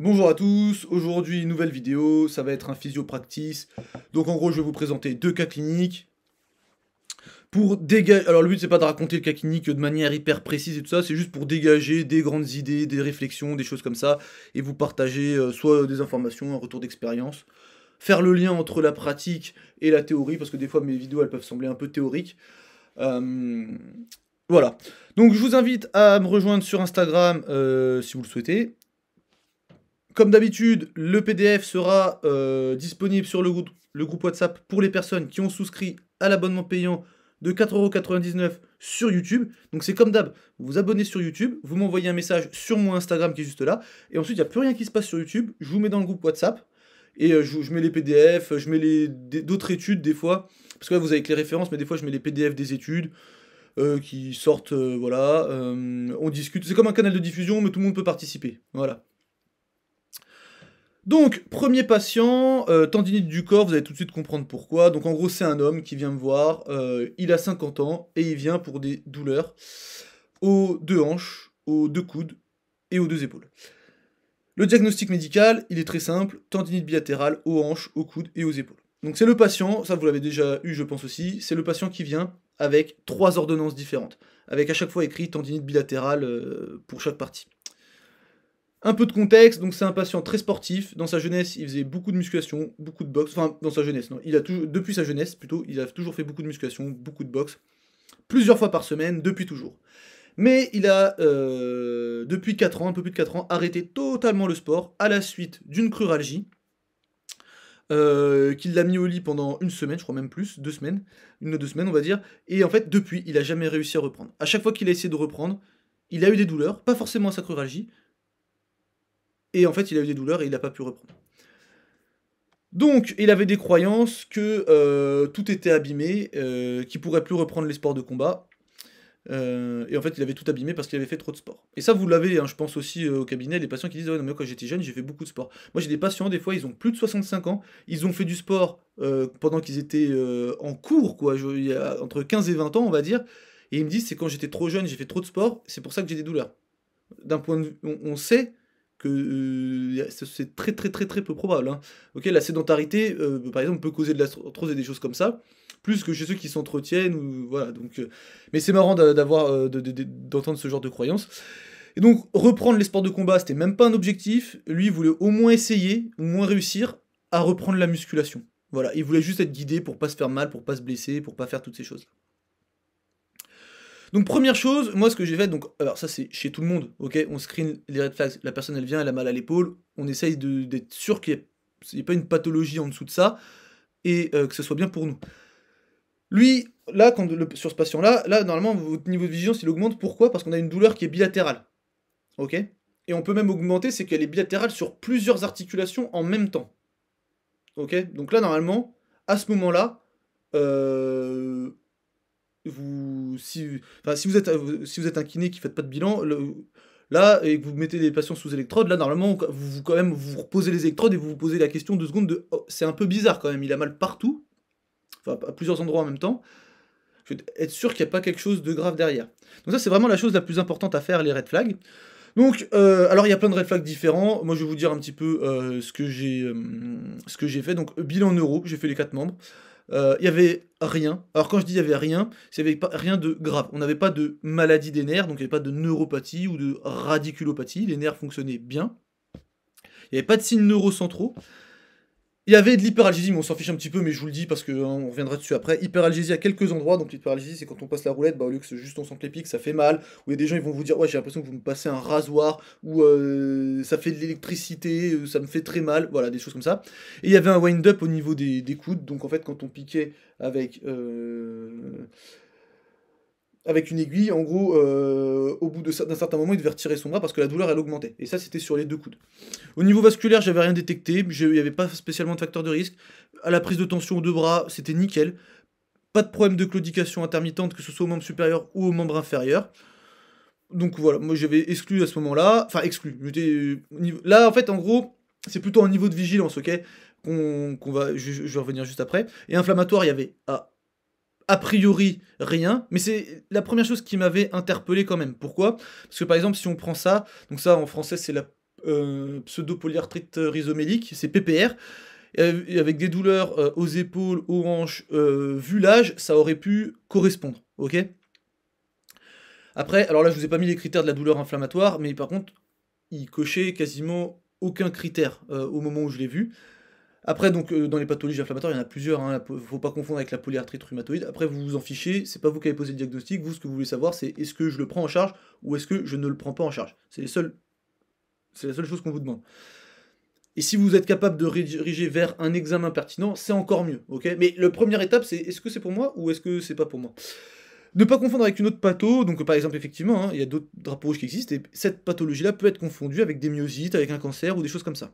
Bonjour à tous, aujourd'hui nouvelle vidéo, ça va être un physio practice. Donc en gros je vais vous présenter deux cas cliniques. Pour dégager. Alors le but c'est pas de raconter le cas clinique de manière hyper précise et tout ça, c'est juste pour dégager des grandes idées, des réflexions, des choses comme ça, et vous partager soit des informations, un retour d'expérience. Faire le lien entre la pratique et la théorie, parce que des fois mes vidéos elles peuvent sembler un peu théoriques. Euh, Voilà. Donc je vous invite à me rejoindre sur Instagram si vous le souhaitez. Comme d'habitude, le PDF sera disponible sur le groupe WhatsApp pour les personnes qui ont souscrit à l'abonnement payant de 4,99€ sur YouTube. Donc c'est comme d'hab, vous vous abonnez sur YouTube, vous m'envoyez un message sur mon Instagram qui est juste là, et ensuite il n'y a plus rien qui se passe sur YouTube, je vous mets dans le groupe WhatsApp, et je mets les PDF, je mets d'autres études des fois, parce que là vous avez que les références, mais des fois je mets les PDF des études qui sortent, voilà, on discute, c'est comme un canal de diffusion, mais tout le monde peut participer, voilà. Donc, premier patient, tendinite du corps, vous allez tout de suite comprendre pourquoi. Donc en gros, c'est un homme qui vient me voir, il a 50 ans, et il vient pour des douleurs aux deux hanches, aux deux coudes et aux deux épaules. Le diagnostic médical, il est très simple, tendinite bilatérale aux hanches, aux coudes et aux épaules. Donc c'est le patient, ça vous l'avez déjà eu je pense aussi, c'est le patient qui vient avec 3 ordonnances différentes, avec à chaque fois écrit tendinite bilatérale pour chaque partie. Un peu de contexte, donc c'est un patient très sportif. Dans sa jeunesse, il faisait beaucoup de musculation, beaucoup de boxe. Enfin, dans sa jeunesse, non. Depuis sa jeunesse, plutôt, il a toujours fait beaucoup de musculation, beaucoup de boxe. Plusieurs fois par semaine, depuis toujours. Mais il a, depuis 4 ans, un peu plus de 4 ans, arrêté totalement le sport à la suite d'une cruralgie. Qu'il l'a mis au lit pendant une semaine, je crois même plus, 2 semaines, une ou 2 semaines on va dire, et en fait depuis il a jamais réussi à reprendre. À chaque fois qu'il a essayé de reprendre, il a eu des douleurs, pas forcément à sa cruralgie, et en fait, il a eu des douleurs et il n'a pas pu reprendre. Donc, il avait des croyances que tout était abîmé, qu'il pourrait plus reprendre les sports de combat. Et en fait, il avait tout abîmé parce qu'il avait fait trop de sport. Et ça, vous l'avez, hein, je pense aussi au cabinet, les patients qui disent ouais, non, mais quand j'étais jeune, j'ai fait beaucoup de sport. Moi, j'ai des patients, des fois, ils ont plus de 65 ans, ils ont fait du sport pendant qu'ils étaient en cours, quoi, il y a entre 15 et 20 ans, on va dire. Et ils me disent c'est quand j'étais trop jeune, j'ai fait trop de sport, c'est pour ça que j'ai des douleurs. D'un point de vue, on sait que c'est très très très très peu probable, hein. Ok, la sédentarité, par exemple, peut causer de l'arthrose et des choses comme ça, plus que chez ceux qui s'entretiennent, ou voilà. Donc, mais c'est marrant d'avoir, d'entendre ce genre de croyances. Et donc, reprendre les sports de combat, c'était même pas un objectif. Lui, il voulait au moins essayer, au moins réussir à reprendre la musculation. Voilà, il voulait juste être guidé pour pas se faire mal, pour pas se blesser, pour pas faire toutes ces choses. Donc première chose, moi ce que j'ai fait, donc alors ça c'est chez tout le monde, ok, on screen les red flags, la personne elle vient, elle a mal à l'épaule, on essaye d'être sûr qu'il n'y ait pas une pathologie en dessous de ça, et que ce soit bien pour nous. Lui, là, sur ce patient-là, là normalement votre niveau de vigilance il augmente, pourquoi? Parce qu'on a une douleur qui est bilatérale, ok? Et on peut même augmenter, c'est qu'elle est bilatérale sur plusieurs articulations en même temps, ok? Donc là normalement, à ce moment-là, euh, si vous êtes un kiné qui ne fait pas de bilan, là, et que vous mettez des patients sous électrode, là, normalement, quand même, vous reposez les électrodes et vous vous posez la question 2 secondes de oh, c'est un peu bizarre quand même, il a mal partout, enfin, à plusieurs endroits en même temps. Je vais être sûr qu'il n'y a pas quelque chose de grave derrière. Donc, ça, c'est vraiment la chose la plus importante à faire, les red flags. Donc, alors, il y a plein de red flags différents. Moi, je vais vous dire un petit peu ce que j'ai fait. Donc, bilan neuro, j'ai fait les 4 membres. Il y avait rien. Alors quand je dis il y avait rien, c'est qu'il n'y avait pas rien de grave. On n'avait pas de maladie des nerfs, donc il n'y avait pas de neuropathie ou de radiculopathie. Les nerfs fonctionnaient bien. Il n'y avait pas de signes neurocentraux. Il y avait de l'hyperalgésie, mais on s'en fiche un petit peu, mais je vous le dis parce que hein, on reviendra dessus après. Hyperalgésie à quelques endroits, donc l'hyperalgésie c'est quand on passe la roulette, bah, au lieu que juste on sente les pics, ça fait mal. Ou il y a des gens ils vont vous dire ouais j'ai l'impression que vous me passez un rasoir, ou ça fait de l'électricité, ça me fait très mal, voilà des choses comme ça. Et il y avait un wind-up au niveau des coudes, donc en fait quand on piquait avec, avec une aiguille, en gros, au bout d'un certain moment il devait retirer son bras parce que la douleur elle augmentait. Et ça c'était sur les deux coudes. Au niveau vasculaire, j'avais rien détecté, il n'y avait pas spécialement de facteur de risque. À la prise de tension aux deux bras, c'était nickel. Pas de problème de claudication intermittente, que ce soit au membre supérieur ou au membre inférieur. Donc voilà, moi j'avais exclu à ce moment-là. Enfin, exclu. Là, en fait, en gros, c'est plutôt un niveau de vigilance, ok? Je vais revenir juste après. Et inflammatoire, il y avait a priori rien, mais c'est la première chose qui m'avait interpellé quand même. Pourquoi? Parce que par exemple, si on prend ça, donc ça en français c'est la pseudopolyarthrite rhizomélique, c'est PPR, et avec des douleurs aux épaules, aux hanches, vu l'âge, ça aurait pu correspondre, ok? Après, alors là, je vous ai pas mis les critères de la douleur inflammatoire, mais par contre, il cochait quasiment aucun critère au moment où je l'ai vu. Après, donc, dans les pathologies inflammatoires, il y en a plusieurs, hein, faut pas confondre avec la polyarthrite rhumatoïde. Après, vous vous en fichez, c'est pas vous qui avez posé le diagnostic, vous, ce que vous voulez savoir, c'est est-ce que je le prends en charge ou est-ce que je ne le prends pas en charge. C'est la seule chose qu'on vous demande. Et si vous êtes capable de diriger vers un examen pertinent, c'est encore mieux, ok? Mais la première étape, c'est est-ce que c'est pour moi ou est-ce que c'est pas pour moi? Ne pas confondre avec une autre patho, donc par exemple, effectivement, hein, il y a d'autres drapeaux rouges qui existent, et cette pathologie-là peut être confondue avec des myosites, avec un cancer ou des choses comme ça.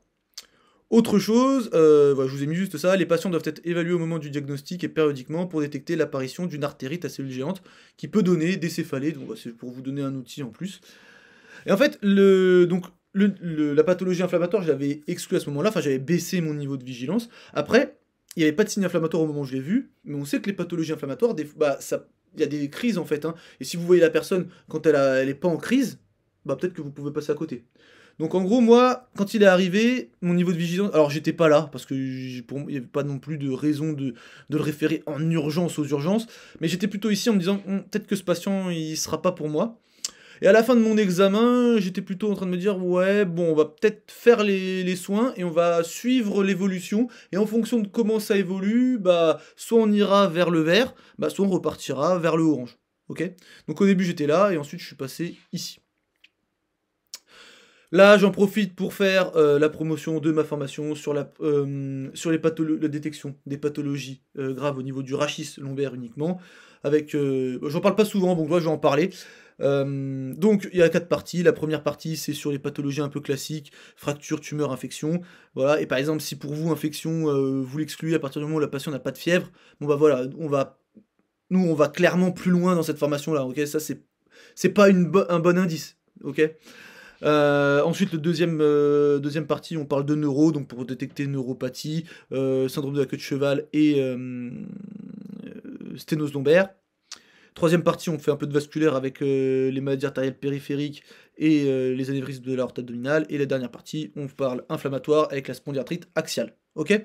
Autre chose, voilà, je vous ai mis juste ça, les patients doivent être évalués au moment du diagnostic et périodiquement pour détecter l'apparition d'une artérite à cellules géantes qui peut donner des céphalées, donc c'est pour vous donner un outil en plus. Et en fait, la pathologie inflammatoire, je l'avais exclue à ce moment-là, enfin j'avais baissé mon niveau de vigilance. Après, il n'y avait pas de signe inflammatoire au moment où je l'ai vu, mais on sait que les pathologies inflammatoires, il y a des crises en fait, hein. Et si vous voyez la personne quand elle est pas en crise, bah peut-être que vous pouvez passer à côté. Donc en gros, moi, quand il est arrivé, mon niveau de vigilance, alors j'étais pas là, parce que pour moi, il n'y avait pas non plus de raison de le référer en urgence aux urgences, mais j'étais plutôt ici en me disant, peut-être que ce patient, il sera pas pour moi. Et à la fin de mon examen, j'étais plutôt en train de me dire, ouais, bon, on va peut-être faire les soins et on va suivre l'évolution. Et en fonction de comment ça évolue, bah, soit on ira vers le vert, bah, soit on repartira vers le orange. Ok? Donc au début, j'étais là et ensuite, je suis passé ici. Là, j'en profite pour faire la promotion de ma formation sur sur la détection des pathologies graves au niveau du rachis lombaire uniquement. J'en parle pas souvent, donc là, je vais en parler. Donc il y a 4 parties. La première partie, c'est sur les pathologies un peu classiques, fracture, tumeur, infection. Voilà. Et par exemple, si pour vous, infection, vous l'excluez à partir du moment où la patiente n'a pas de fièvre, bon bah voilà, on va clairement plus loin dans cette formation-là. Ok, ça c'est pas un bon indice. Ok. Ensuite, deuxième partie, on parle de neuro, donc pour détecter neuropathie, syndrome de la queue de cheval et sténose lombaire. Troisième partie, on fait un peu de vasculaire avec les maladies artérielles périphériques et les anévrismes de l'aorte abdominale. Et la dernière partie, on parle inflammatoire avec la spondyarthrite axiale. Ok?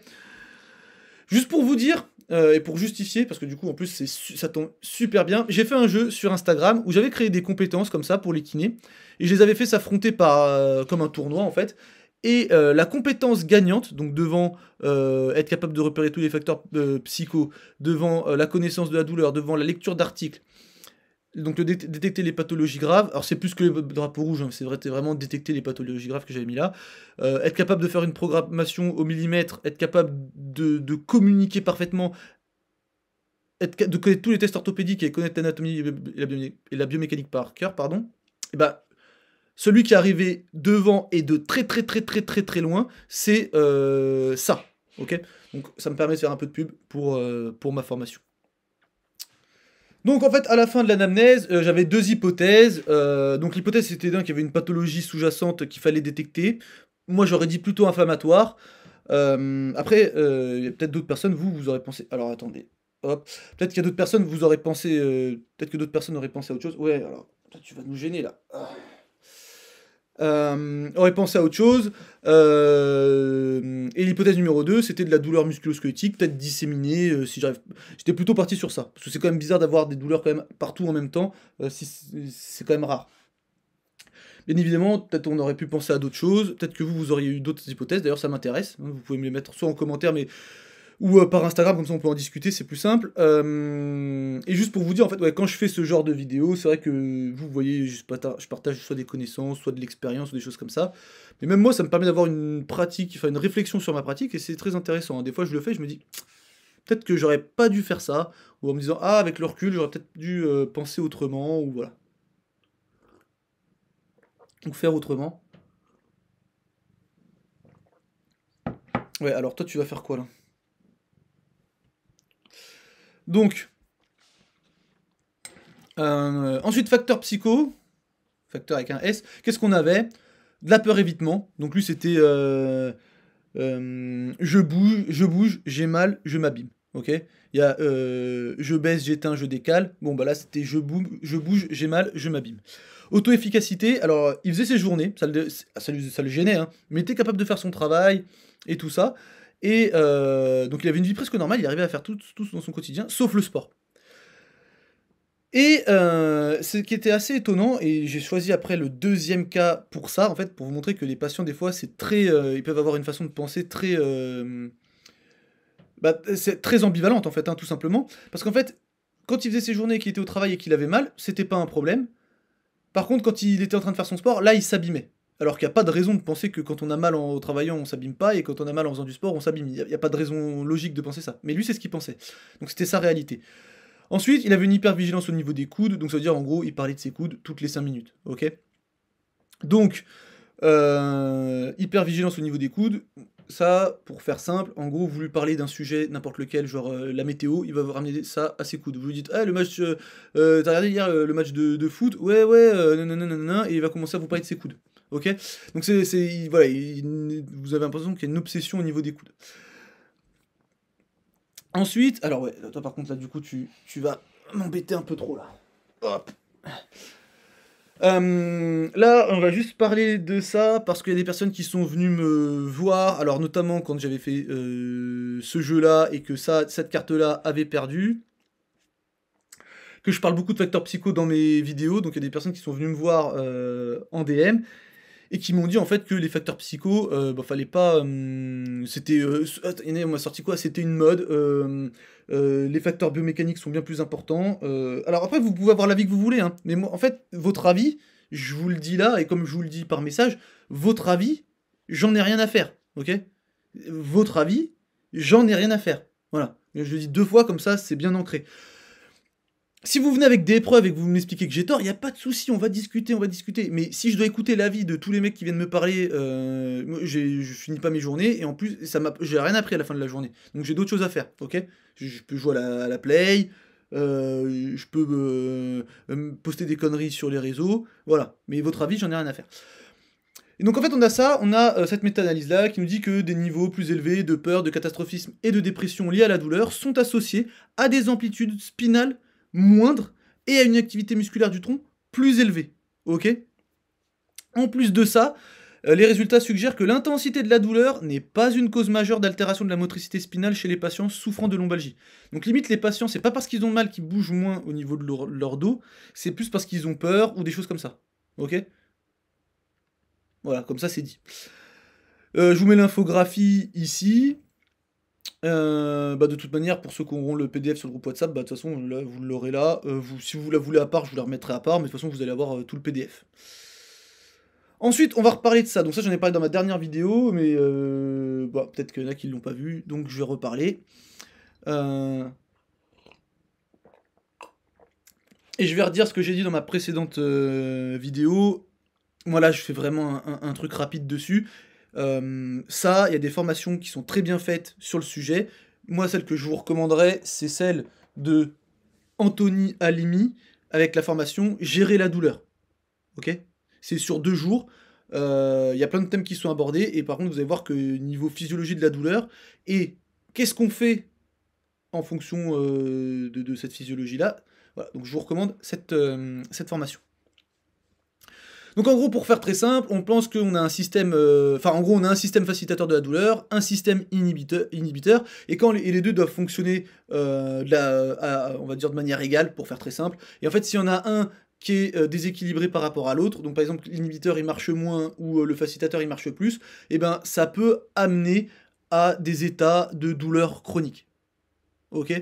Juste pour vous dire, et pour justifier, parce que du coup, en plus, ça tombe super bien, j'ai fait un jeu sur Instagram où j'avais créé des compétences comme ça pour les kinés, et je les avais fait s'affronter comme un tournoi, en fait. Et la compétence gagnante, donc devant être capable de repérer tous les facteurs psycho, devant la connaissance de la douleur, devant la lecture d'articles, donc détecter les pathologies graves, alors c'est plus que les drapeaux rouges, hein, c'est vraiment détecter les pathologies graves que j'avais mis là, être capable de faire une programmation au millimètre, être capable de communiquer parfaitement, de connaître tous les tests orthopédiques et connaître l'anatomie et la biomécanique par cœur, pardon, et bah, celui qui est arrivé devant et de très très très très très très loin, c'est ça, ok? Donc ça me permet de faire un peu de pub pour ma formation. Donc en fait, à la fin de l'anamnèse, j'avais 2 hypothèses. Donc l'hypothèse c'était qu'il y avait une pathologie sous-jacente qu'il fallait détecter. Moi j'aurais dit plutôt inflammatoire. Après, il y a peut-être d'autres personnes, vous aurez pensé. Alors attendez, hop. Peut-être qu'il y a d'autres personnes, vous aurez pensé. Peut-être que d'autres personnes auraient pensé à autre chose. Ouais, alors, toi, tu vas nous gêner là. Aurait pensé à autre chose. Et l'hypothèse numéro 2, c'était de la douleur musculo-squelettique, peut-être disséminée, si j'arrive. J'étais plutôt parti sur ça. Parce que c'est quand même bizarre d'avoir des douleurs quand même partout en même temps. C'est quand même rare. Bien évidemment, peut-être on aurait pu penser à d'autres choses. Peut-être que vous auriez eu d'autres hypothèses. D'ailleurs, ça m'intéresse. Vous pouvez me les mettre soit en commentaire, mais ou par Instagram, comme ça on peut en discuter, c'est plus simple. Et juste pour vous dire, en fait, ouais, quand je fais ce genre de vidéo, c'est vrai que vous voyez, je partage soit des connaissances, soit de l'expérience, ou des choses comme ça. Mais même moi, ça me permet d'avoir une pratique, enfin une réflexion sur ma pratique, et c'est très intéressant, hein. Des fois, je le fais, je me dis, peut-être que j'aurais pas dû faire ça, ou en me disant, ah, avec le recul, j'aurais peut-être dû penser autrement, ou voilà. Ou faire autrement. Ouais, alors toi, tu vas faire quoi là? Donc, ensuite, facteur psycho, facteur avec un S, qu'est-ce qu'on avait? De la peur évitement, donc lui c'était je bouge, j'ai mal, je m'abîme, ok? Il y a je baisse, j'éteins, je décale, bon bah là c'était je bouge, j'ai mal, je m'abîme. Auto-efficacité, alors il faisait ses journées, ça le gênait, hein, mais il était capable de faire son travail et tout ça. Et donc il avait une vie presque normale, il arrivait à faire tout dans son quotidien, sauf le sport. Et ce qui était assez étonnant, et j'ai choisi après le deuxième cas pour ça, en fait, pour vous montrer que les patients, des fois, c'est très, ils peuvent avoir une façon de penser très, bah, c'est très ambivalente, en fait, hein, tout simplement. Parce qu'en fait, quand il faisait ses journées et qu'il était au travail et qu'il avait mal, c'était pas un problème. Par contre, quand il était en train de faire son sport, là, il s'abîmait. Alors qu'il n'y a pas de raison de penser que quand on a mal en travaillant, on s'abîme pas, et quand on a mal en faisant du sport, on s'abîme. Il n'y a pas de raison logique de penser ça. Mais lui, c'est ce qu'il pensait. Donc c'était sa réalité. Ensuite, il avait une hypervigilance au niveau des coudes, donc ça veut dire en gros, il parlait de ses coudes toutes les 5 minutes. Ok. Donc, hypervigilance au niveau des coudes, ça, pour faire simple, en gros, vous lui parlez d'un sujet, n'importe lequel, genre la météo, il va vous ramener ça à ses coudes. Vous lui dites, ah, le match, t'as regardé hier le match de foot? Ouais, ouais, nanana, et il va commencer à vous parler de ses coudes. Ok. Donc, voilà, vous avez l'impression qu'il y a une obsession au niveau des coudes. Ensuite, alors ouais, toi par contre là du coup tu vas m'embêter un peu trop là. Hop. Là, on va juste parler de ça parce qu'il y a des personnes qui sont venues me voir, alors notamment quand j'avais fait ce jeu-là et que cette carte-là avait perdu, que je parle beaucoup de facteurs psycho dans mes vidéos, donc il y a des personnes qui sont venues me voir en DM et qui m'ont dit en fait que les facteurs psycho, bah, fallait pas. C'était. On m'a sorti quoi? C'était une mode. Les facteurs biomécaniques sont bien plus importants. Alors après, vous pouvez avoir l'avis que vous voulez, hein, mais moi, en fait, votre avis, je vous le dis là, et comme je vous le dis par message, votre avis, j'en ai rien à faire, ok? Votre avis, j'en ai rien à faire. Voilà. Je le dis 2 fois, comme ça, c'est bien ancré. Si vous venez avec des preuves et que vous m'expliquez que j'ai tort, il n'y a pas de souci, on va discuter, on va discuter. Mais si je dois écouter l'avis de tous les mecs qui viennent me parler, moi, je finis pas mes journées, et en plus, j'ai rien appris à la fin de la journée. Donc j'ai d'autres choses à faire, ok? Je peux jouer à la play, je peux poster des conneries sur les réseaux, voilà. Mais votre avis, j'en ai rien à faire. Et donc en fait, on a ça, on a cette méta-analyse-là qui nous dit que des niveaux plus élevés de peur, de catastrophisme et de dépression liés à la douleur sont associés à des amplitudes spinales moindres et à une activité musculaire du tronc plus élevée. Ok. En plus de ça, les résultats suggèrent que l'intensité de la douleur n'est pas une cause majeure d'altération de la motricité spinale chez les patients souffrant de lombalgie. Donc limite, les patients, c'est pas parce qu'ils ont mal qu'ils bougent moins au niveau de leur dos, c'est plus parce qu'ils ont peur ou des choses comme ça. Ok. Voilà, comme ça c'est dit. Je vous mets l'infographie ici. Bah de toute manière, pour ceux qui auront le PDF sur le groupe WhatsApp, bah de toute façon, là, vous l'aurez là. Si vous la voulez à part, je vous la remettrai à part, mais de toute façon, vous allez avoir tout le PDF. Ensuite, on va reparler de ça. Donc ça, j'en ai parlé dans ma dernière vidéo, mais bah, peut-être qu'il y en a qui ne l'ont pas vu, donc je vais reparler. Et je vais redire ce que j'ai dit dans ma précédente vidéo. Moi là, je fais vraiment un truc rapide dessus. Ça, il y a des formations qui sont très bien faites sur le sujet. Moi, celle que je vous recommanderais, c'est celle de Anthony Halimi avec la formation Gérer la douleur. Ok. C'est sur 2 jours. Il y a plein de thèmes qui sont abordés. Et par contre, vous allez voir que niveau physiologie de la douleur et qu'est-ce qu'on fait en fonction de cette physiologie-là. Voilà, donc je vous recommande cette formation. Donc en gros, pour faire très simple, on pense qu'on a un système, en gros, on a un système facilitateur de la douleur, un système inhibiteur, et quand les deux doivent fonctionner, on va dire de manière égale, pour faire très simple. Et en fait, s'il y en a un qui est déséquilibré par rapport à l'autre, donc par exemple l'inhibiteur il marche moins ou le facilitateur il marche plus, et ben ça peut amener à des états de douleur chronique. Ok.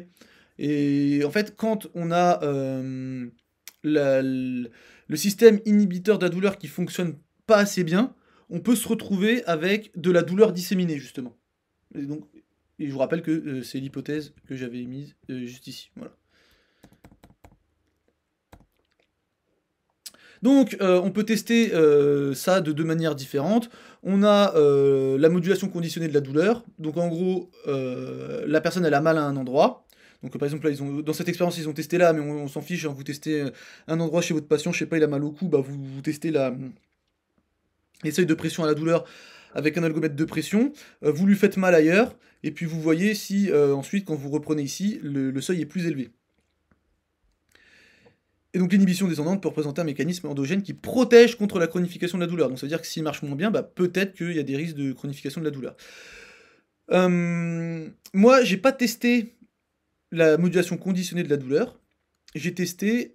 Et en fait, quand on a le système inhibiteur de la douleur qui fonctionne pas assez bien, on peut se retrouver avec de la douleur disséminée, justement. Et je vous rappelle que c'est l'hypothèse que j'avais émise juste ici. Voilà. Donc, on peut tester ça de 2 manières différentes. On a la modulation conditionnée de la douleur. Donc, en gros, la personne, elle a mal à un endroit. Donc, par exemple, là, dans cette expérience, ils ont testé là, mais on s'en fiche. Hein, vous testez un endroit chez votre patient, je sais pas, il a mal au cou, bah, vous testez les seuils de pression à la douleur avec un algomètre de pression. Vous lui faites mal ailleurs, et puis vous voyez si ensuite, quand vous reprenez ici, le seuil est plus élevé. Et donc l'inhibition descendante peut représenter un mécanisme endogène qui protège contre la chronification de la douleur. Donc ça veut dire que s'il marche moins bien, bah, peut-être qu'il y a des risques de chronification de la douleur. Moi, j'ai pas testé la modulation conditionnée de la douleur. J'ai testé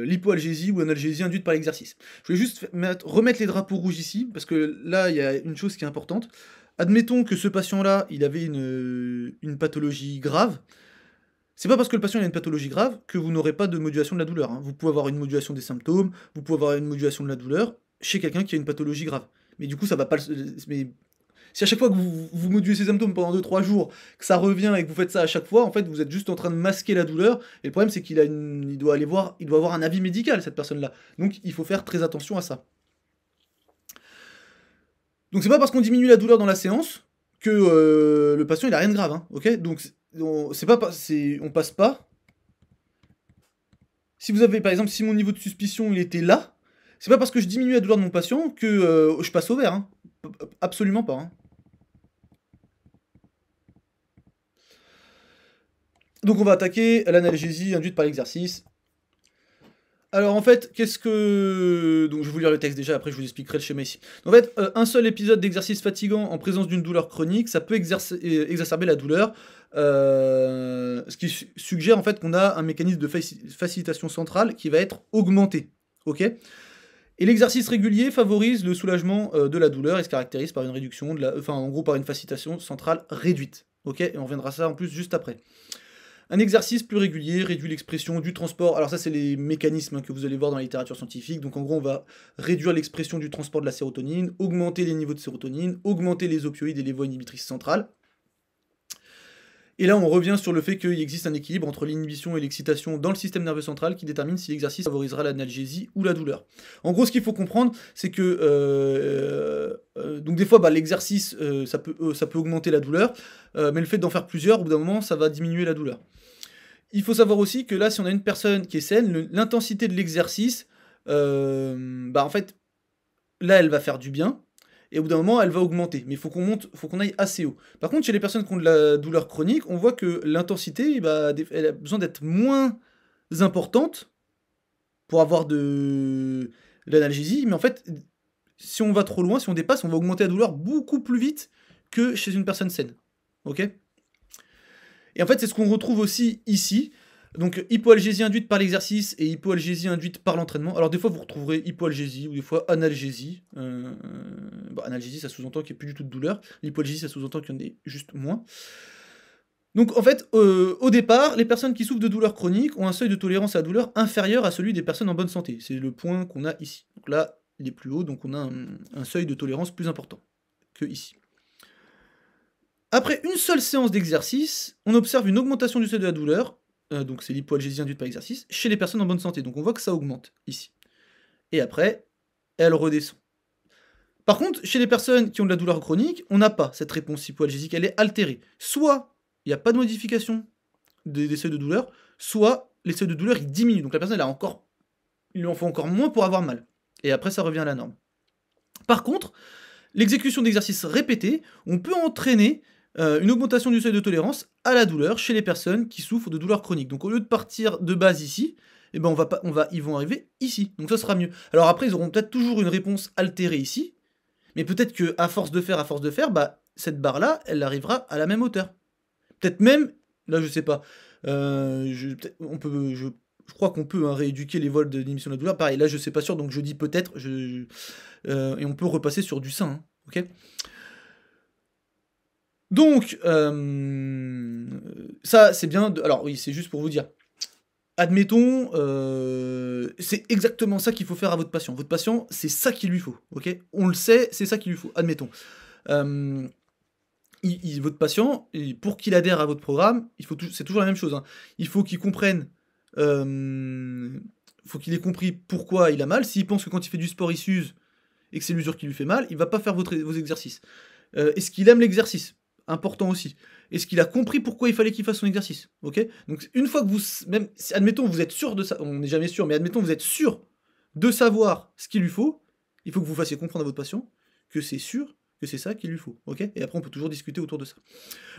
l'hypoalgésie ou analgésie induite par l'exercice. Je voulais juste remettre les drapeaux rouges ici, parce que là, il y a une chose qui est importante. Admettons que ce patient-là, il avait une pathologie grave. C'est pas parce que le patient a une pathologie grave que vous n'aurez pas de modulation de la douleur, hein. Vous pouvez avoir une modulation des symptômes, vous pouvez avoir une modulation de la douleur chez quelqu'un qui a une pathologie grave. Mais du coup, ça va pas mais si à chaque fois que vous modulez ces symptômes pendant 2-3 jours, que ça revient et que vous faites ça à chaque fois, en fait, vous êtes juste en train de masquer la douleur. Et le problème, c'est il doit avoir un avis médical, cette personne-là. Donc, il faut faire très attention à ça. Donc, c'est pas parce qu'on diminue la douleur dans la séance que le patient, il a rien de grave, hein, ok? Donc, on passe pas. Si vous avez, par exemple, si mon niveau de suspicion, il était là, c'est pas parce que je diminue la douleur de mon patient que je passe au vert, hein. Absolument pas, hein. Donc on va attaquer l'analgésie induite par l'exercice. Alors en fait, donc je vais vous lire le texte déjà, après je vous expliquerai le schéma ici. En fait, un seul épisode d'exercice fatigant en présence d'une douleur chronique, ça peut exacerber la douleur, ce qui suggère en fait qu'on a un mécanisme de facilitation centrale qui va être augmenté. Ok ? Et l'exercice régulier favorise le soulagement de la douleur et se caractérise par une réduction, en gros par une facilitation centrale réduite. Ok ? Et on reviendra à ça en plus juste après. Un exercice plus régulier réduit l'expression du transport. Alors ça, c'est les mécanismes que vous allez voir dans la littérature scientifique. Donc en gros, on va réduire l'expression du transport de la sérotonine, augmenter les niveaux de sérotonine, augmenter les opioïdes et les voies inhibitrices centrales. Et là, on revient sur le fait qu'il existe un équilibre entre l'inhibition et l'excitation dans le système nerveux central qui détermine si l'exercice favorisera l'analgésie ou la douleur. En gros, ce qu'il faut comprendre, c'est que donc des fois, l'exercice, ça peut augmenter la douleur, mais le fait d'en faire plusieurs, au bout d'un moment, ça va diminuer la douleur. Il faut savoir aussi que là, si on a une personne qui est saine, l'intensité de l'exercice, en fait, là, elle va faire du bien, et au bout d'un moment, elle va augmenter. Mais il faut qu'on aille assez haut. Par contre, chez les personnes qui ont de la douleur chronique, on voit que l'intensité, elle a besoin d'être moins importante pour avoir de l'analgésie, mais en fait, si on va trop loin, si on dépasse, on va augmenter la douleur beaucoup plus vite que chez une personne saine. Ok ? Et en fait, c'est ce qu'on retrouve aussi ici. Donc, hypoalgésie induite par l'exercice et hypoalgésie induite par l'entraînement. Alors, des fois, vous retrouverez hypoalgésie ou des fois analgésie. Analgésie, ça sous-entend qu'il n'y a plus du tout de douleur. L'hypoalgésie, ça sous-entend qu'il y en ait juste moins. Donc, en fait, au départ, les personnes qui souffrent de douleurs chroniques ont un seuil de tolérance à la douleur inférieur à celui des personnes en bonne santé. C'est le point qu'on a ici. Donc là, il est plus haut, donc on a un seuil de tolérance plus important que ici. Après une seule séance d'exercice, on observe une augmentation du seuil de la douleur, donc c'est l'hypoalgésie induite par exercice, chez les personnes en bonne santé. Donc on voit que ça augmente ici. Et après, elle redescend. Par contre, chez les personnes qui ont de la douleur chronique, on n'a pas cette réponse hypoalgésique, elle est altérée. Soit il n'y a pas de modification des seuils de douleur, soit les seuils de douleur ils diminuent. Donc la personne il lui en faut encore moins pour avoir mal. Et après ça revient à la norme. Par contre, l'exécution d'exercices répétés, on peut entraîner une augmentation du seuil de tolérance à la douleur chez les personnes qui souffrent de douleurs chroniques. Donc au lieu de partir de base ici, ils vont arriver ici. Donc ça sera mieux. Alors après, ils auront peut-être toujours une réponse altérée ici, mais peut-être qu'à force de faire, cette barre-là, elle arrivera à la même hauteur. Peut-être même, là je sais pas, je crois qu'on peut rééduquer les vols de l'inhibition de la douleur. Pareil, là je sais pas sûr, donc je dis peut-être, et on peut repasser sur du sein, hein, ok ? Donc, ça c'est bien, alors oui, c'est juste pour vous dire, admettons, c'est exactement ça qu'il faut faire à votre patient. Votre patient, c'est ça qu'il lui faut, ok ? On le sait, c'est ça qu'il lui faut, admettons. Votre patient, pour qu'il adhère à votre programme, c'est toujours la même chose, hein. Il faut qu'il comprenne, faut qu'il ait compris pourquoi il a mal. S'il pense que quand il fait du sport, il s'use et que c'est l'usure qui lui fait mal, il va pas faire vos exercices. Est-ce qu'il aime l'exercice ? Important aussi. Est-ce qu'il a compris pourquoi il fallait qu'il fasse son exercice ? Ok ? Donc une fois que admettons vous êtes sûr de ça, on n'est jamais sûr, mais admettons vous êtes sûr de savoir ce qu'il lui faut, il faut que vous fassiez comprendre à votre patient que c'est sûr que c'est ça qu'il lui faut, ok? Et après, on peut toujours discuter autour de ça.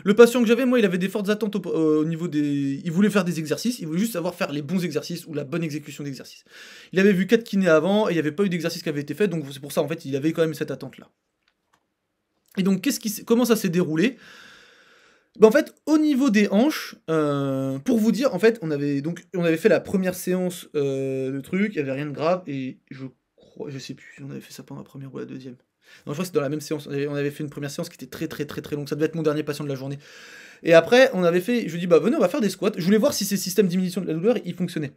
Le patient que j'avais, moi, il avait des fortes attentes au niveau des... Il voulait faire des exercices, il voulait juste savoir faire les bons exercices ou la bonne exécution d'exercices. Il avait vu 4 kinés avant, et il n'y avait pas eu d'exercice qui avait été fait, donc c'est pour ça, en fait, il avait quand même cette attente-là. Et donc, comment ça s'est déroulé? Bah, en fait, au niveau des hanches, pour vous dire, en fait, on avait fait la première séance, de truc, il y avait rien de grave et je sais plus si on avait fait ça pendant la première ou la deuxième. Non, je crois que c'était dans la même séance. On avait fait une première séance qui était très, très, très, très longue. Ça devait être mon dernier patient de la journée. Et après, je lui ai dit: «Bah, venez, on va faire des squats». Je voulais voir si ces systèmes de diminution de la douleur, ils fonctionnaient.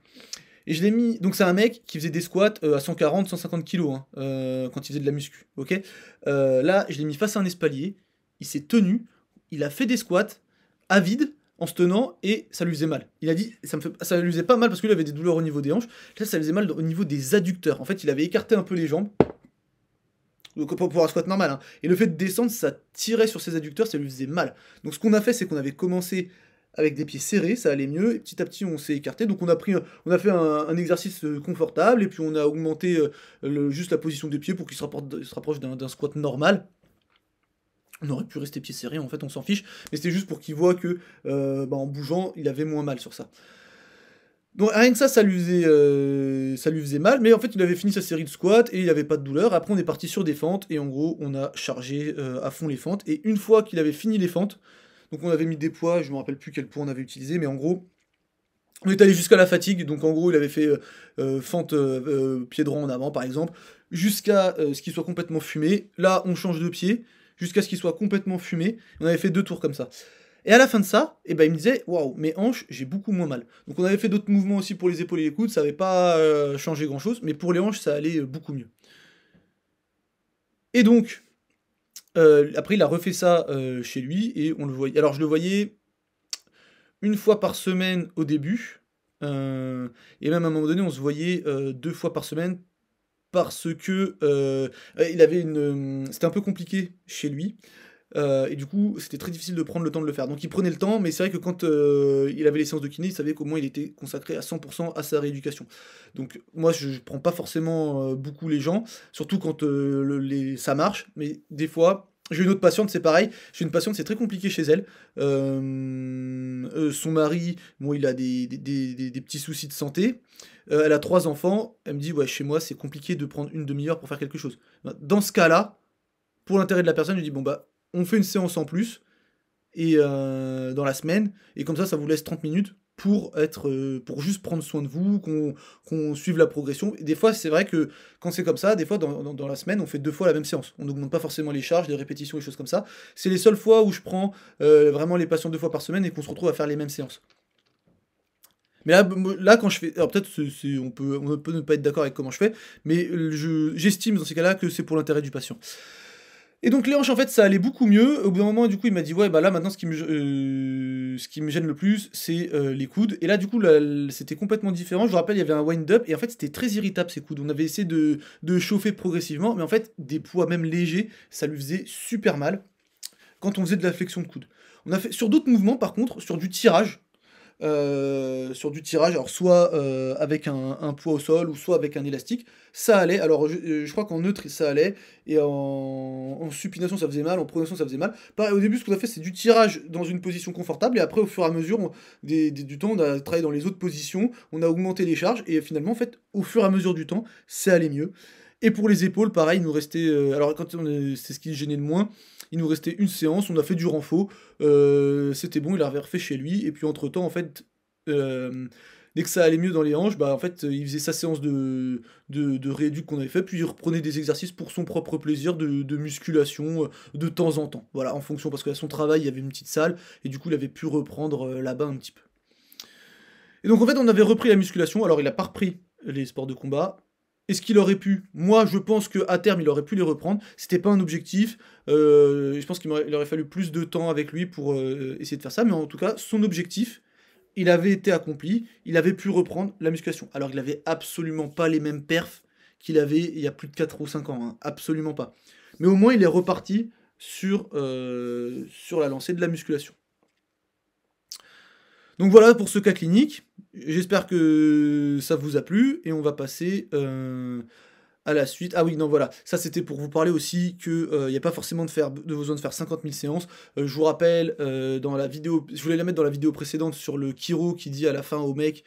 Et je l'ai mis, donc c'est un mec qui faisait des squats, à 140-150 kilos, hein, quand il faisait de la muscu, OK? Là, je l'ai mis face à un espalier, il s'est tenu, il a fait des squats à vide, en se tenant, et ça lui faisait mal. Il a dit: ça lui faisait pas mal parce qu'il avait des douleurs au niveau des hanches, là ça lui faisait mal au niveau des adducteurs. En fait, il avait écarté un peu les jambes, donc pour un squat normal, hein, et le fait de descendre, ça tirait sur ses adducteurs, ça lui faisait mal. Donc ce qu'on a fait, c'est qu'on avait commencé avec des pieds serrés, ça allait mieux, et petit à petit on s'est écarté, donc on a fait un exercice confortable, et puis on a augmenté juste la position des pieds pour qu'il se rapproche d'un squat normal. On aurait pu rester pieds serrés, en fait, on s'en fiche, mais c'était juste pour qu'il voit que, en bougeant, il avait moins mal sur ça. Donc rien que ça lui faisait mal, mais en fait, il avait fini sa série de squats et il avait pas de douleur. Après, on est parti sur des fentes, et en gros, on a chargé à fond les fentes. Et une fois qu'il avait fini les fentes, donc on avait mis des poids, je me rappelle plus quel poids on avait utilisé, mais en gros, on est allé jusqu'à la fatigue. Donc en gros, il avait fait fente pied droit en avant, par exemple, jusqu'à ce qu'il soit complètement fumé. Là, on change de pied, jusqu'à ce qu'il soit complètement fumé. On avait fait 2 tours comme ça. Et à la fin de ça, eh ben, il me disait: «Waouh, mes hanches, j'ai beaucoup moins mal». Donc on avait fait d'autres mouvements aussi pour les épaules et les coudes, ça avait pas changé grand-chose, mais pour les hanches, ça allait beaucoup mieux. Et donc, après, il a refait ça chez lui, et on le voyait. Alors, je le voyais une fois par semaine au début, et même à un moment donné, on se voyait 2 fois par semaine parce que il avait c'était un peu compliqué chez lui. Et du coup, c'était très difficile de prendre le temps de le faire. Donc il prenait le temps, mais c'est vrai que quand il avait les séances de kiné, il savait qu'au moins il était consacré à 100% à sa rééducation. Donc moi, je prends pas forcément beaucoup les gens, surtout quand ça marche, mais des fois... J'ai une autre patiente, c'est pareil. J'ai une patiente, c'est très compliqué chez elle. Son mari, bon, il a des petits soucis de santé. Elle a 3 enfants. Elle me dit: «Ouais, chez moi, c'est compliqué de prendre une demi-heure pour faire quelque chose». Ben, dans ce cas-là, pour l'intérêt de la personne, je dis: «Bon, bah, on fait une séance en plus, et dans la semaine, et comme ça vous laisse 30 minutes pour juste prendre soin de vous, qu'on suive la progression». Et des fois, c'est vrai que quand c'est comme ça, des fois dans la semaine, on fait 2 fois la même séance. On n'augmente pas forcément les charges, les répétitions, les choses comme ça. C'est les seules fois où je prends vraiment les patients 2 fois par semaine et qu'on se retrouve à faire les mêmes séances. Mais là, quand je fais... Alors peut-être on peut ne pas être d'accord avec comment je fais, mais j'estime dans ces cas-là que c'est pour l'intérêt du patient. Et donc les hanches, en fait, ça allait beaucoup mieux. Au bout d'un moment, du coup, il m'a dit: «Ouais, bah là, maintenant, ce qui me gêne le plus, c'est les coudes». Et là, du coup, là, c'était complètement différent. Je vous rappelle, il y avait un wind-up, et en fait, c'était très irritable, ces coudes. On avait essayé de chauffer progressivement, mais en fait, des poids même légers, ça lui faisait super mal quand on faisait de la flexion de coude. On a fait sur d'autres mouvements, par contre, sur du tirage, alors soit avec un poids au sol, ou soit avec un élastique, ça allait. Alors je crois qu'en neutre ça allait, et en supination ça faisait mal, en pronation ça faisait mal. Pareil, au début, ce qu'on a fait, c'est du tirage dans une position confortable, et après, au fur et à mesure du temps, on a travaillé dans les autres positions, on a augmenté les charges, et finalement, en fait, au fur et à mesure du temps, ça allait mieux. Et pour les épaules, pareil, il nous restait... alors, c'est ce qui gênait le moins, il nous restait une séance, on a fait du renfort, c'était bon, il avait refait chez lui, et puis entre-temps, en fait, dès que ça allait mieux dans les hanches, bah, en fait, il faisait sa séance de rééduc qu'on avait fait, puis il reprenait des exercices pour son propre plaisir, de musculation, de temps en temps. Voilà, en fonction, parce qu'à son travail, il y avait une petite salle, et du coup, il avait pu reprendre là-bas un petit peu. Et donc, en fait, on avait repris la musculation. Alors, il a pas repris les sports de combat. Est-ce qu'il aurait pu? Moi, je pense qu'à terme, il aurait pu les reprendre. C'était pas un objectif. Je pense il aurait fallu plus de temps avec lui pour essayer de faire ça. Mais en tout cas, son objectif, il avait été accompli. Il avait pu reprendre la musculation. Alors, il avait absolument pas les mêmes perfs qu'il avait il y a plus de 4 ou 5 ans, hein. Absolument pas. Mais au moins, il est reparti sur la lancée de la musculation. Donc voilà pour ce cas clinique. J'espère que ça vous a plu, et on va passer à la suite. Ah oui, non, voilà, ça c'était pour vous parler aussi que, il y a pas forcément besoin de faire 50 000 séances. Je vous rappelle, dans la vidéo je voulais la mettre dans la vidéo précédente sur le chiro qui dit à la fin au mec,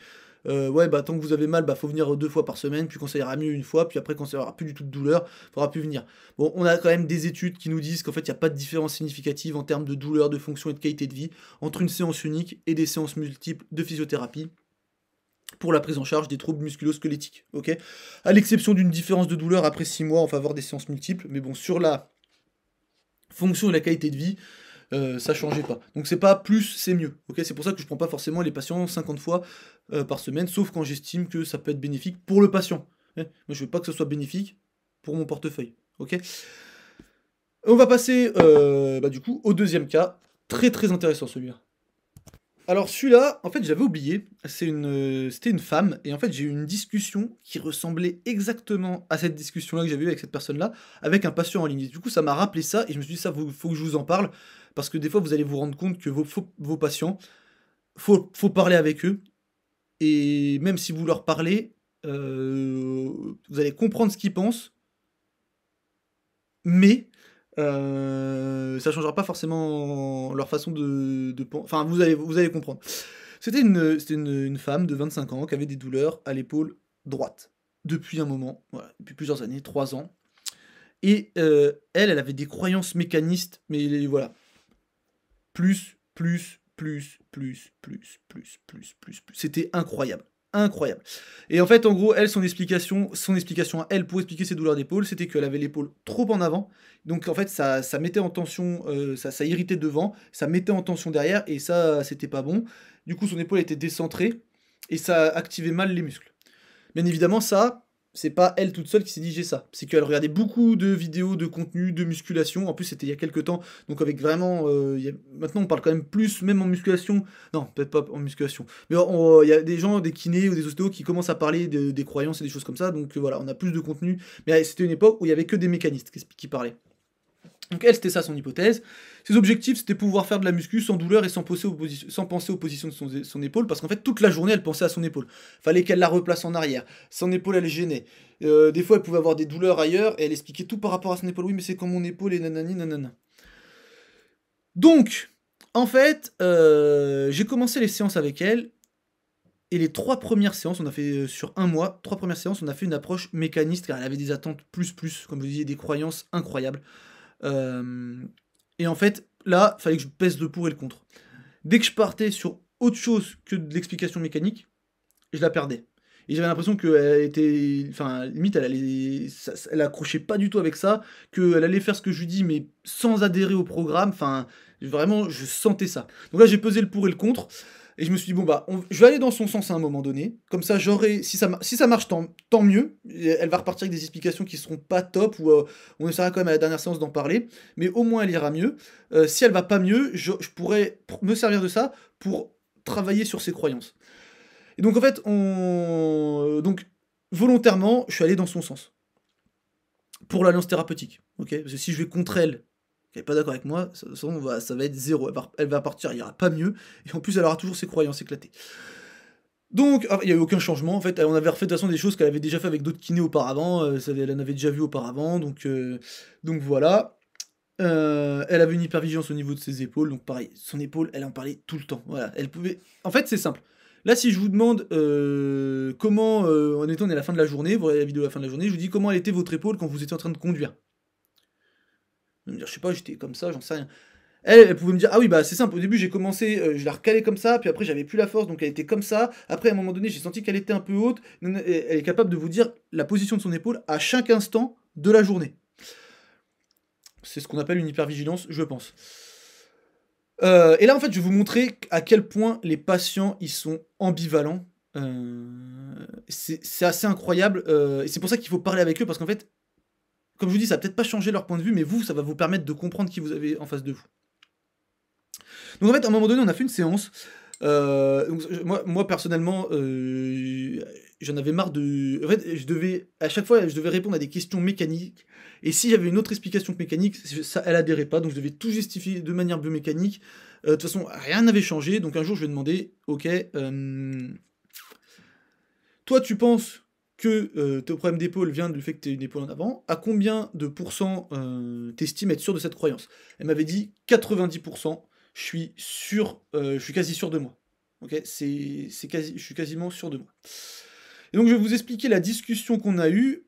«Ouais, bah, tant que vous avez mal, bah, faut venir 2 fois par semaine, puis quand ça ira mieux, une fois, puis après quand ça aura plus du tout de douleur, faudra plus venir». Bon, on a quand même des études qui nous disent qu'en fait, il y a pas de différence significative en termes de douleur, de fonction et de qualité de vie entre une séance unique et des séances multiples de physiothérapie pour la prise en charge des troubles musculo-squelettiques, OK? À l'exception d'une différence de douleur après 6 mois en faveur des séances multiples, mais bon, sur la fonction et la qualité de vie, ça changeait pas. Donc c'est pas plus, c'est mieux, OK? C'est pour ça que je prends pas forcément les patients 50 fois, par semaine, sauf quand j'estime que ça peut être bénéfique pour le patient, hein. Moi, je veux pas que ce soit bénéfique pour mon portefeuille, OK? On va passer, bah, du coup, au deuxième cas. Très, très intéressant celui-là. Alors celui-là, en fait, j'avais oublié, c'était une femme et en fait, j'ai eu une discussion qui ressemblait exactement à cette discussion-là que j'avais eue avec cette personne-là, avec un patient en ligne. Et du coup, ça m'a rappelé ça et je me suis dit: «Ça, faut que je vous en parle», parce que des fois, vous allez vous rendre compte que vos patients, faut parler avec eux et même si vous leur parlez, vous allez comprendre ce qu'ils pensent, mais ça changera pas forcément leur façon de pen enfin, vous allez comprendre. C'était une femme de 25 ans qui avait des douleurs à l'épaule droite, depuis un moment, voilà, depuis plusieurs années, 3 ans et elle avait des croyances mécanistes, mais voilà, plus, plus, plus, plus, plus, plus, plus, plus, plus. C'était incroyable, incroyable. Et en fait, en gros, elle, son explication à elle pour expliquer ses douleurs d'épaule, c'était qu'elle avait l'épaule trop en avant. Donc en fait, ça mettait en tension, ça irritait devant, ça mettait en tension derrière, et ça, c'était pas bon. Du coup, son épaule était décentrée, et ça activait mal les muscles. Bien évidemment, ça, c'est pas elle toute seule qui s'est dit: «J'ai ça». C'est qu'elle regardait beaucoup de vidéos, de contenu, de musculation. En plus, c'était il y a quelques temps, donc avec vraiment, maintenant on parle quand même plus, même en musculation, non, peut-être pas en musculation, mais il y a des gens, des kinés ou des ostéos qui commencent à parler des croyances et des choses comme ça, donc voilà, on a plus de contenu. Mais c'était une époque où il y avait que des mécanistes qui parlaient. Donc elle, c'était ça son hypothèse. Ses objectifs, c'était pouvoir faire de la muscu sans douleur et sans penser aux positions de son épaule, parce qu'en fait, toute la journée, elle pensait à son épaule. Fallait qu'elle la replace en arrière. Son épaule, elle gênait. Des fois, elle pouvait avoir des douleurs ailleurs, et elle expliquait tout par rapport à son épaule. Oui, mais c'est comme mon épaule, et nanani, nanana. Donc, en fait, j'ai commencé les séances avec elle, et les 3 premières séances, on a fait, sur un mois, 3 premières séances, on a fait une approche mécaniste, car elle avait des attentes plus, comme je vous disais, des croyances incroyables. Hem et en fait, là, fallait que je pèse le pour et le contre. Dès que je partais sur autre chose que de l'explication mécanique, je la perdais. Et j'avais l'impression qu'elle était, enfin, limite, elle accrochait pas du tout avec ça, qu'elle allait faire ce que je lui dis, mais sans adhérer au programme. Enfin, vraiment, je sentais ça. Donc là, j'ai pesé le pour et le contre, et je me suis dit: «Bon, bah, je vais aller dans son sens à un moment donné. Comme ça, si ça marche, tant mieux. Et elle va repartir avec des explications qui seront pas top, ou on essaiera quand même à la dernière séance d'en parler, mais au moins elle ira mieux. Si elle va pas mieux, je pourrais me servir de ça pour travailler sur ses croyances». Et donc en fait, donc volontairement, je suis allé dans son sens. Pour l'alliance thérapeutique, OK? Parce que si je vais contre elle, qu'elle est pas d'accord avec moi, ça va être zéro. Elle va partir, il ira pas mieux, et en plus, elle aura toujours ses croyances éclatées. Donc, il y a eu aucun changement, en fait, on avait refait de toute façon des choses qu'elle avait déjà fait avec d'autres kinés auparavant, elle en avait déjà vu auparavant, donc voilà. Elle avait une hypervigilance au niveau de ses épaules, donc pareil, son épaule, elle en parlait tout le temps. Voilà, elle pouvait. En fait, c'est simple. Là, si je vous demande comment, on est à la fin de la journée, vous voyez la vidéo à la fin de la journée, je vous dis comment elle était votre épaule quand vous étiez en train de conduire. Vous allez me dire, je sais pas, j'étais comme ça, j'en sais rien. Elle pouvait me dire: «Ah oui, bah, c'est simple, au début j'ai commencé, je la recalais comme ça, puis après j'avais plus la force, donc elle était comme ça. Après à un moment donné, j'ai senti qu'elle était un peu haute». Elle est capable de vous dire la position de son épaule à chaque instant de la journée. C'est ce qu'on appelle une hypervigilance, je pense. Et là, en fait, je vais vous montrer à quel point les patients, ils sont ambivalents. C'est assez incroyable, et c'est pour ça qu'il faut parler avec eux, parce qu'en fait, comme je vous dis, ça va peut-être pas changer leur point de vue, mais vous, ça va vous permettre de comprendre qui vous avez en face de vous. Donc en fait, à un moment donné, on a fait une séance. Donc moi personnellement, j'en avais marre de. En fait, à chaque fois, je devais répondre à des questions mécaniques. Et si j'avais une autre explication que mécanique, ça, elle adhérait pas. Donc je devais tout justifier de manière biomécanique. De toute façon, rien n'avait changé. Donc un jour, je lui ai demandé, ok, toi, tu penses que ton problème d'épaule vient du fait que tu as une épaule en avant, à combien de pourcents t'estimes être sûr de cette croyance? Elle m'avait dit 90%, je suis sûr, je suis quasi sûr de moi. Ok, je suis quasiment sûr de moi. Et donc je vais vous expliquer la discussion qu'on a eue.